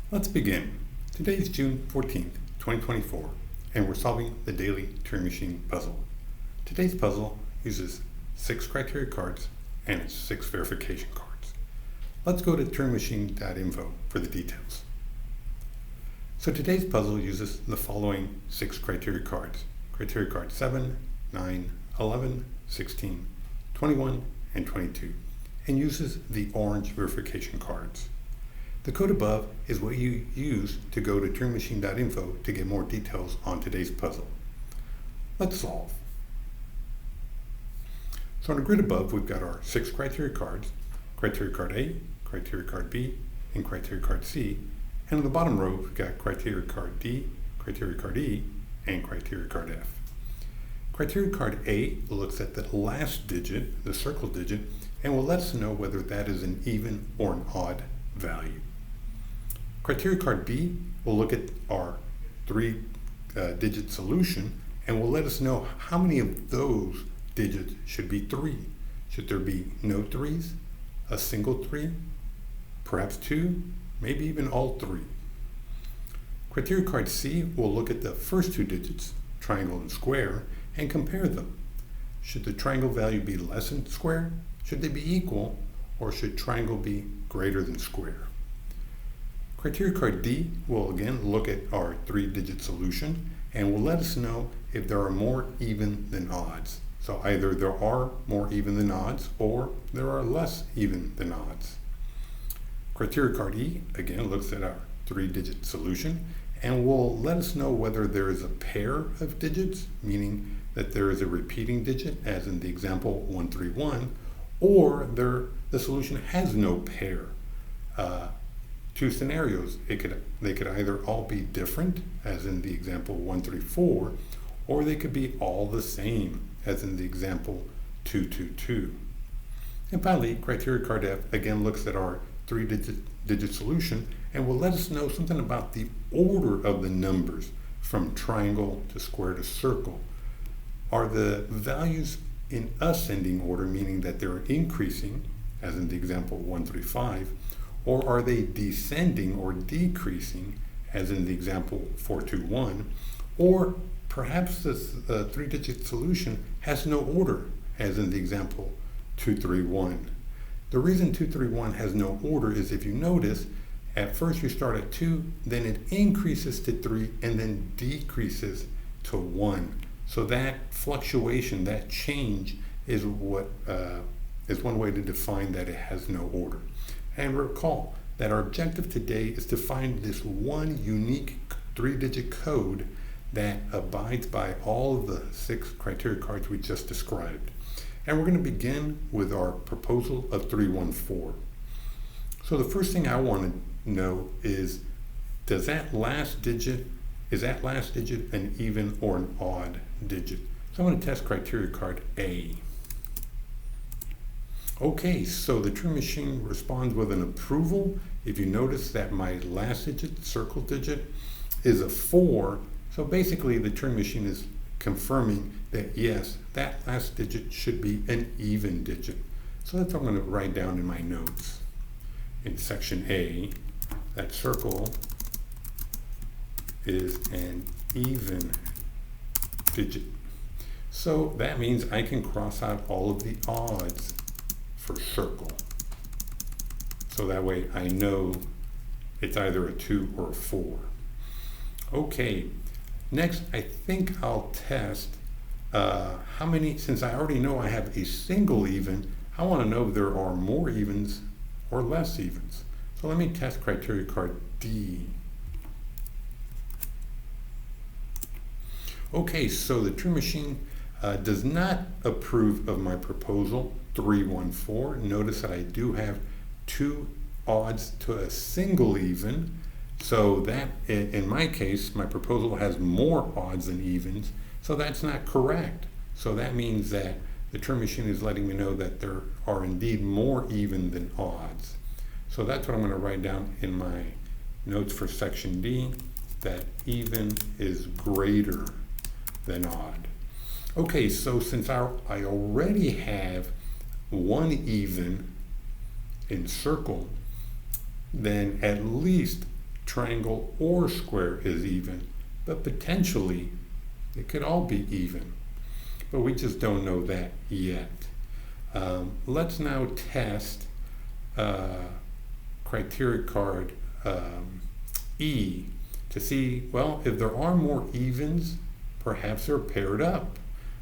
Let's begin. Today is June 14th, 2024, and we're solving the Daily Turing Machine Puzzle. Today's puzzle uses 6 criteria cards and 6 verification cards. Let's go to turingmachine.info for the details. So today's puzzle uses the following 6 criteria cards. Criteria card 7, 9, 11, 16, 21, and 22, and uses the orange verification cards. The code above is what you use to go to turingmachine.info to get more details on today's puzzle. Let's solve. So on the grid above, we've got our 6 criteria cards, criteria card A, criteria card B, and criteria card C. And on the bottom row, we've got criteria card D, criteria card E, and criteria card F. Criteria card A looks at the last digit, the circle digit, and will let us know whether that is an even or an odd value. Criteria card B will look at our 3-digit solution and will let us know how many of those digits should be 3. Should there be no 3s, a single 3, perhaps 2, maybe even all 3. Criteria card C will look at the first 2 digits, triangle and square, and compare them. Should the triangle value be less than square? Should they be equal? Or should triangle be greater than square? Criteria card D will again look at our 3-digit solution and will let us know if there are more even than odds. So either there are more even than odds or there are less even than odds. Criteria card E again looks at our 3-digit solution and will let us know whether there is a pair of digits, meaning that there is a repeating digit, as in the example 131, or the solution has no pair. 2 scenarios. They could either all be different, as in the example 134, or they could be all the same, as in the example 222. And finally, criteria card F again looks at our 3-digit solution and will let us know something about the order of the numbers from triangle to square to circle. Are the values in ascending order, meaning that they're increasing, as in the example 135, or are they descending or decreasing, as in the example 421, or perhaps this 3-digit solution has no order, as in the example 231. The reason 231 has no order is, if you notice, at first you start at 2, then it increases to 3, and then decreases to 1. So that fluctuation, that change, is what is one way to define that it has no order. And recall that our objective today is to find this one unique 3-digit code that abides by all of the 6 criteria cards we just described. And we're going to begin with our proposal of 314. So the first thing I want to know is, is that last digit an even or an odd digit? So I'm going to test criteria card A. Okay, so the Turing Machine responds with an approval. If you notice that my last digit, circle digit, is a 4, so basically the Turing Machine is confirming that yes, that last digit should be an even digit. So that's what I'm going to write down in my notes. In section A, that circle is an even digit. So that means I can cross out all of the odds for circle. So that way I know it's either a 2 or a 4. Okay, next I think I'll test how many, since I already know I have a single even, I want to know if there are more evens or less evens. So let me test criteria card D. Okay, so the Turing Machine does not approve of my proposal 314. Notice that I do have 2 odds to a single even. So that, in my case, my proposal has more odds than evens. So that's not correct. So that means that the Turing Machine is letting me know that there are indeed more even than odds. So that's what I'm going to write down in my notes for section D, that even is greater than odd. Okay, so since I already have 1 even in circle, then at least triangle or square is even, but potentially it could all be even. But we just don't know that yet. Let's now test criteria card E to see, well, if there are more evens, perhaps they're paired up.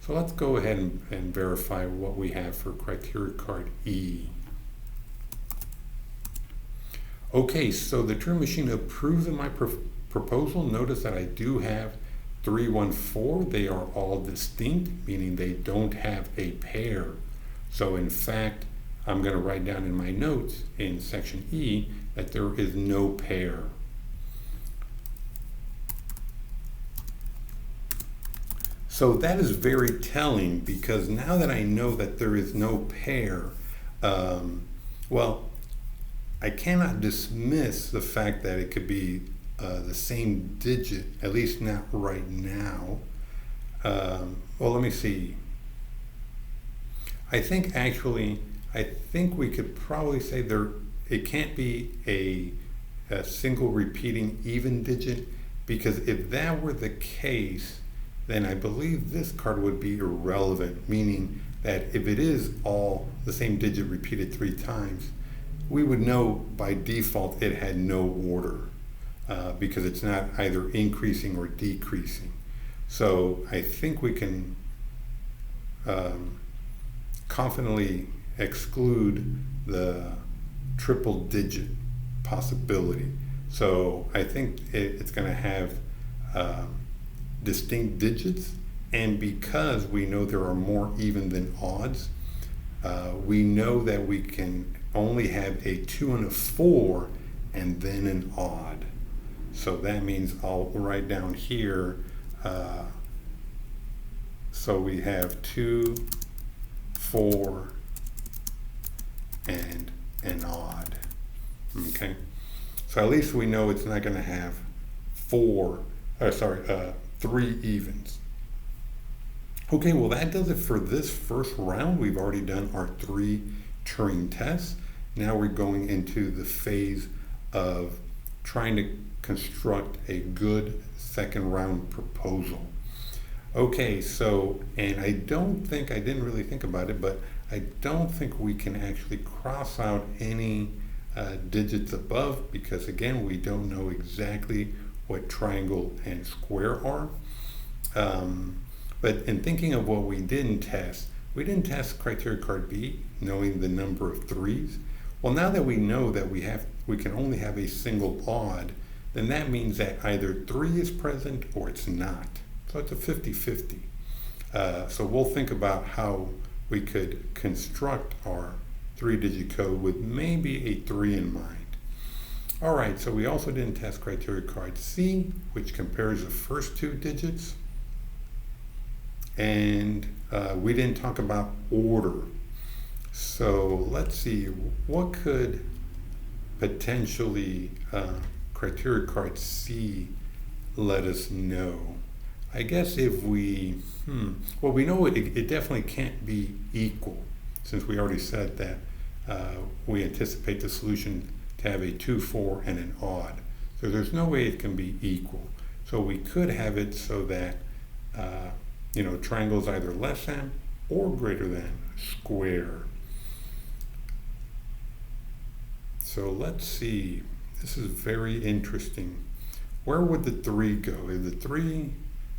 So let's go ahead and verify what we have for criteria card E. Okay, so the Turing Machine approves of my proposal. Notice that I do have 3, 1, 4. They are all distinct, meaning they don't have a pair. So in fact, I'm going to write down in my notes in section E that there is no pair. So that is very telling, because now that I know that there is no pair, well, I cannot dismiss the fact that it could be the same digit, at least not right now. Well, let me see. I think we could probably say it can't be a single repeating even digit, because if that were the case, then I believe this card would be irrelevant, meaning that if it is all the same digit repeated 3 times, we would know by default it had no order, because it's not either increasing or decreasing. So I think we can confidently exclude the triple digit possibility. So I think it's going to have distinct digits, and because we know there are more even than odds, we know that we can only have a 2 and a 4 and then an odd. So that means I'll write down here, so we have 2, 4, and an odd. Okay, so at least we know it's not going to have 3 evens. Okay, well that does it for this first round. We've already done our 3 Turing tests. Now we're going into the phase of trying to construct a good second round proposal. Okay, so, and I didn't really think about it, but I don't think we can actually cross out any digits above, because again, we don't know exactly what triangle and square are. But in thinking of what we didn't test criteria card B, knowing the number of 3s. Well, now that we know that we can only have a single odd, then that means that either 3 is present or it's not. So it's a 50-50. So we'll think about how we could construct our 3-digit code with maybe a 3 in mind. All right, so we also didn't test criteria card C, which compares the first 2 digits. And we didn't talk about order. So let's see, what could potentially criteria card C let us know? I guess if we, well, we know it definitely can't be equal, since we already said that we anticipate the solution to have a 2, 4, and an odd. So there's no way it can be equal. So we could have it so that triangle is either less than or greater than square. So let's see, this is very interesting. Where would the 3 go? If the 3,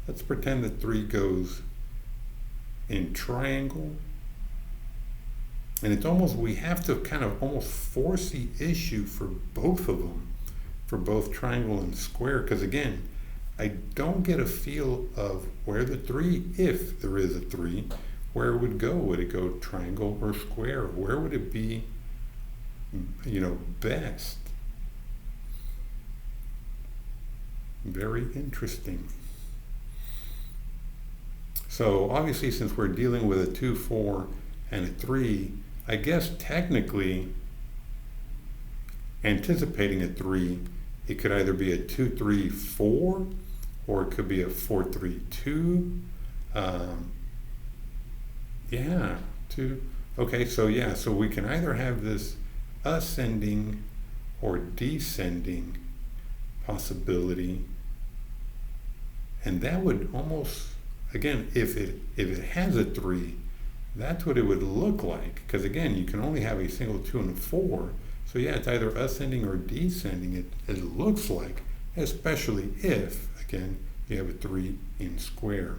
let's pretend the 3 goes in triangle. And it's we have to kind of almost force the issue for both of them, for both triangle and square, because again, I don't get a feel of where the 3, if there is a 3, where it would go. Would it go triangle or square? Where would it be, best? Very interesting. So obviously, since we're dealing with a 2, 4, and a 3, I guess technically, anticipating a 3, it could either be a 2, 3, 4, or it could be a 4, 3, 2. Yeah, 2. Okay, so we can either have this ascending or descending possibility. And that would almost, again, if it has a 3, that's what it would look like. Because again, you can only have a single 2 and a 4. So yeah, it's either ascending or descending, it looks like, especially if, again, you have a 3 in square.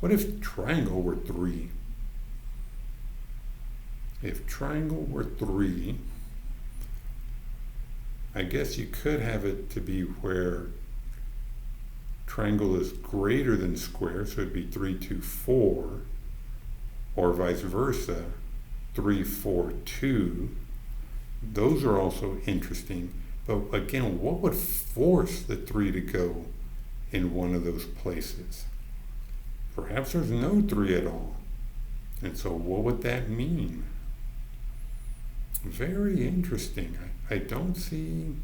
What if triangle were 3? If triangle were 3, I guess you could have it to be where triangle is greater than square, so it'd be 3, 2, 4, or vice versa, 3, 4, 2. Those are also interesting, but again, what would force the 3 to go in one of those places? Perhaps there's no 3 at all, and so what would that mean? Very interesting. I don't see.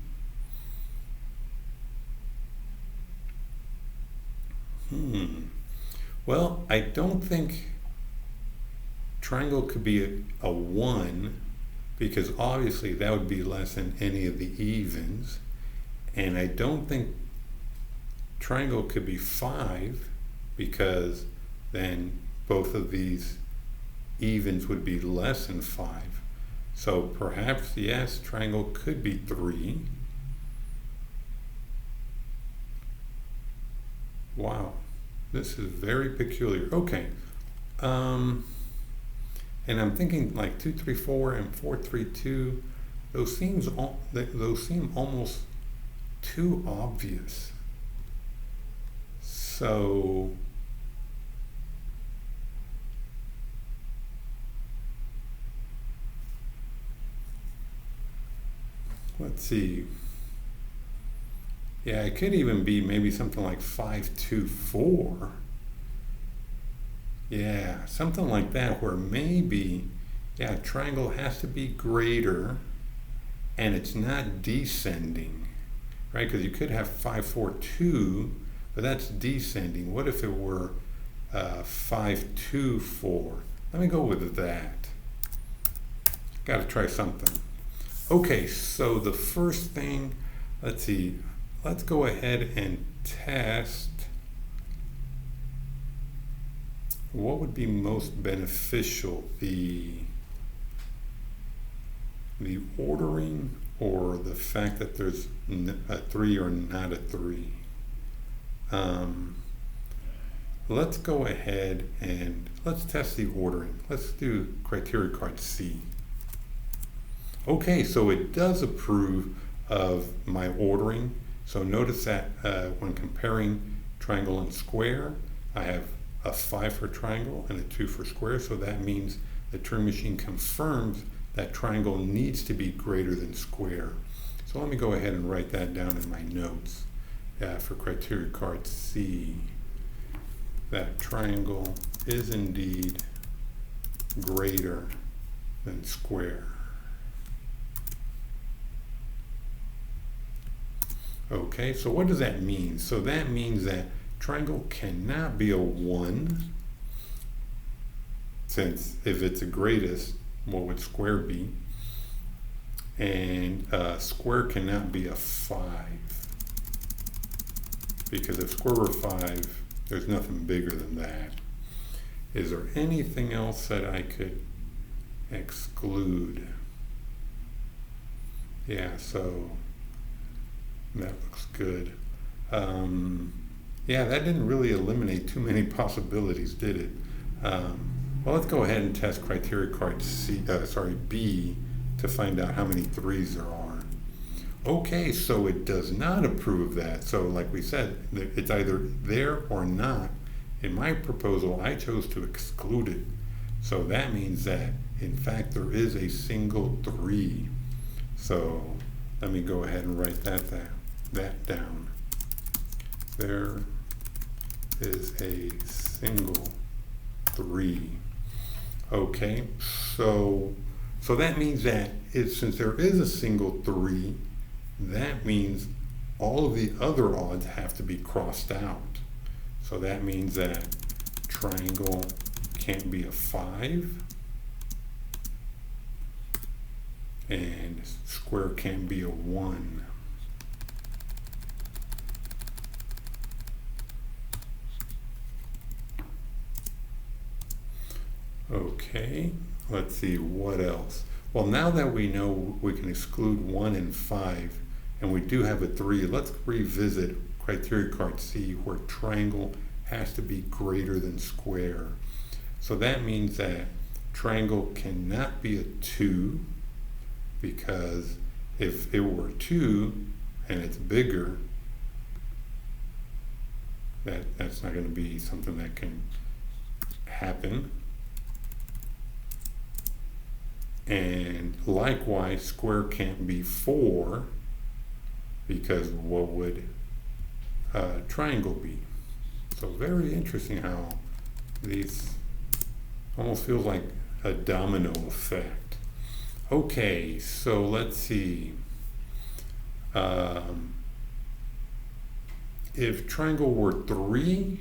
Well, I don't think triangle could be a 1, because obviously that would be less than any of the evens. And I don't think triangle could be 5, because then both of these evens would be less than 5. So perhaps, yes, triangle could be 3. Wow, this is very peculiar. Okay, and I'm thinking like 2, 3, 4 and 4, 3, 2. Those seem almost too obvious. So let's see. Yeah, it could even be maybe something like 5, 2, 4. Yeah, something like that, where maybe, yeah, triangle has to be greater and it's not descending, right? Because you could have 5, 4, 2, but that's descending. What if it were 5, 2, 4? Let me go with that. Got to try something. Okay, so the first thing, let's see, let's go ahead and test what would be most beneficial, the ordering or the fact that there's a 3 or not a 3. Let's go ahead and let's test the ordering. Let's do criteria card C. Okay, so it does approve of my ordering. So notice that when comparing triangle and square, I have a 5 for triangle and a 2 for square. So that means the Turing machine confirms that triangle needs to be greater than square. So let me go ahead and write that down in my notes for criteria card C. That triangle is indeed greater than square. Okay, so what does that mean? So that means that triangle cannot be a 1, since if it's the greatest, what would square be? And square cannot be a 5, because if square were 5, there's nothing bigger than that. Is there anything else that I could exclude? Yeah, so that looks good. Yeah, that didn't really eliminate too many possibilities, did it? Well, let's go ahead and test criteria card B to find out how many 3s there are. Okay, so it does not approve that. So like we said, it's either there or not. In my proposal, I chose to exclude it. So that means that, in fact, there is a single 3. So let me go ahead and write that down. There is a single 3. Okay, so that means that since there is a single 3, that means all of the other odds have to be crossed out. So that means that triangle can't be a 5, and square can't be a 1. Okay, let's see what else. Well, now that we know we can exclude 1 and 5, and we do have a 3, let's revisit criteria card C where triangle has to be greater than square. So that means that triangle cannot be a 2, because if it were 2 and it's bigger, that's not going to be something that can happen. And likewise, square can't be 4, because what would triangle be? So very interesting how these almost feels like a domino effect. Okay, so let's see. If triangle were 3,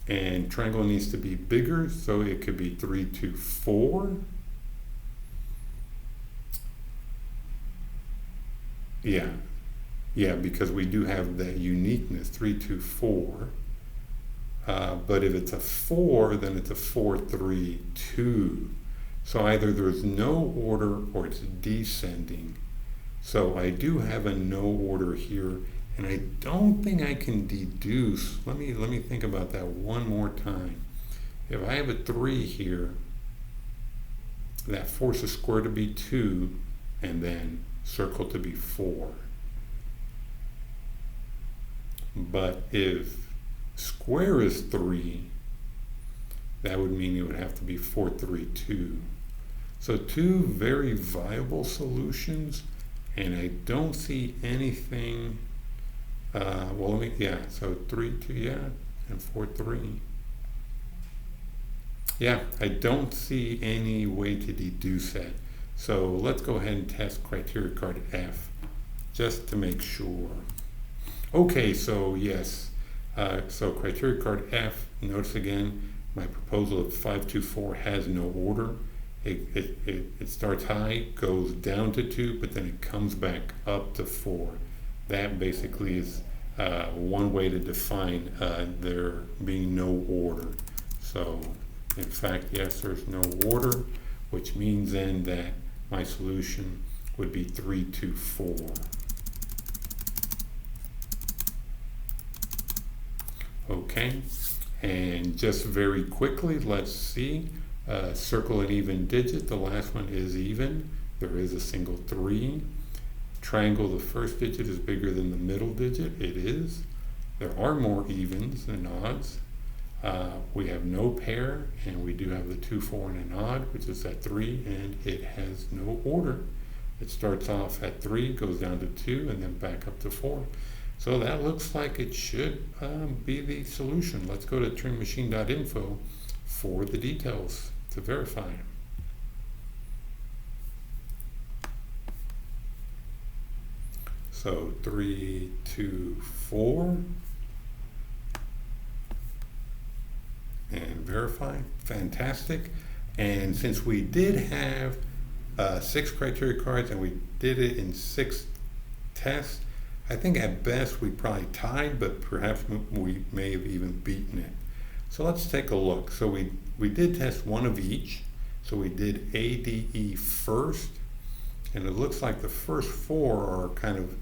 and triangle needs to be bigger, so it could be 3 to 4. Yeah, because we do have that uniqueness, 3 to 4. But if it's a 4, then it's a 4, 3, 2. So either there's no order or it's descending. So I do have a no order here, and I don't think I can deduce. Let me think about that one more time. If I have a 3 here, that forces square to be 2, and then circle to be 4. But if square is 3, that would mean it would have to be 4, 3, 2. So 2 very viable solutions, and I don't see anything. So 3, 2, and 4, 3. Yeah, I don't see any way to deduce that. So let's go ahead and test criteria card F, just to make sure. Okay, so yes, so criteria card F, notice again, my proposal of 524 has no order. It starts high, goes down to 2, but then it comes back up to 4. That basically is one way to define there being no order. So in fact, yes, there's no order, which means then that my solution would be 3 to 4. Okay, and just very quickly, let's see. Circle an even digit. The last one is even. There is a single 3. Triangle, the first digit is bigger than the middle digit. It is. There are more evens than odds. We have no pair, and we do have the 2, 4, and an odd, which is at 3, and it has no order. It starts off at 3, goes down to 2, and then back up to 4. So that looks like it should be the solution. Let's go to turingmachine.info for the details to verify. So 3, 2, 4, and verify. Fantastic. And since we did have 6 criteria cards and we did it in 6 tests, I think at best we probably tied, but perhaps we may have even beaten it. So let's take a look. So we did test one of each. So we did A, D, E first, and it looks like the first 4 are kind of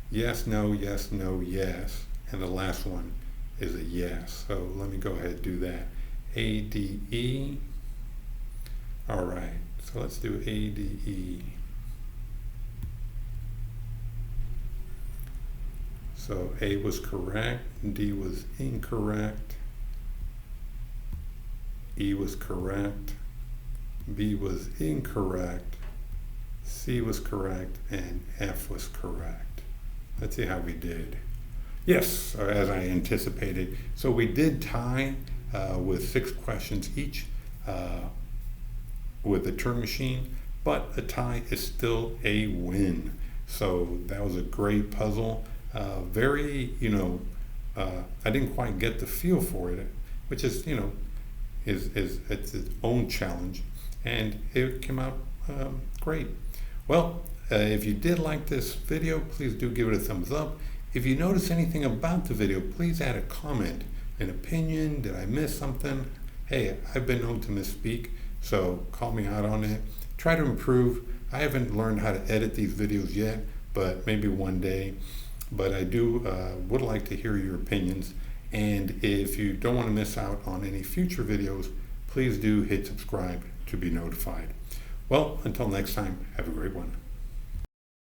yes, no, yes, no, yes, and the last one is a yes. So let me go ahead and do that. A, D, E. All right, so let's do A, D, E. So A was correct, D was incorrect, E was correct, B was incorrect, C was correct, and F was correct. Let's see how we did. Yes, as I anticipated. So we did tie with 6 questions each with the Turing Machine, but a tie is still a win. So that was a great puzzle. Very, I didn't quite get the feel for it, which is, is it's its own challenge, and it came out great. Well, if you did like this video, please do give it a thumbs up. If you notice anything about the video, please add a comment, an opinion. Did I miss something? hey, I've been known to misspeak, so call me out on it. Try to improve. I haven't learned how to edit these videos yet, but maybe one day. But I would like to hear your opinions. And if you don't want to miss out on any future videos, please do hit subscribe to be notified. Well, until next time, have a great one.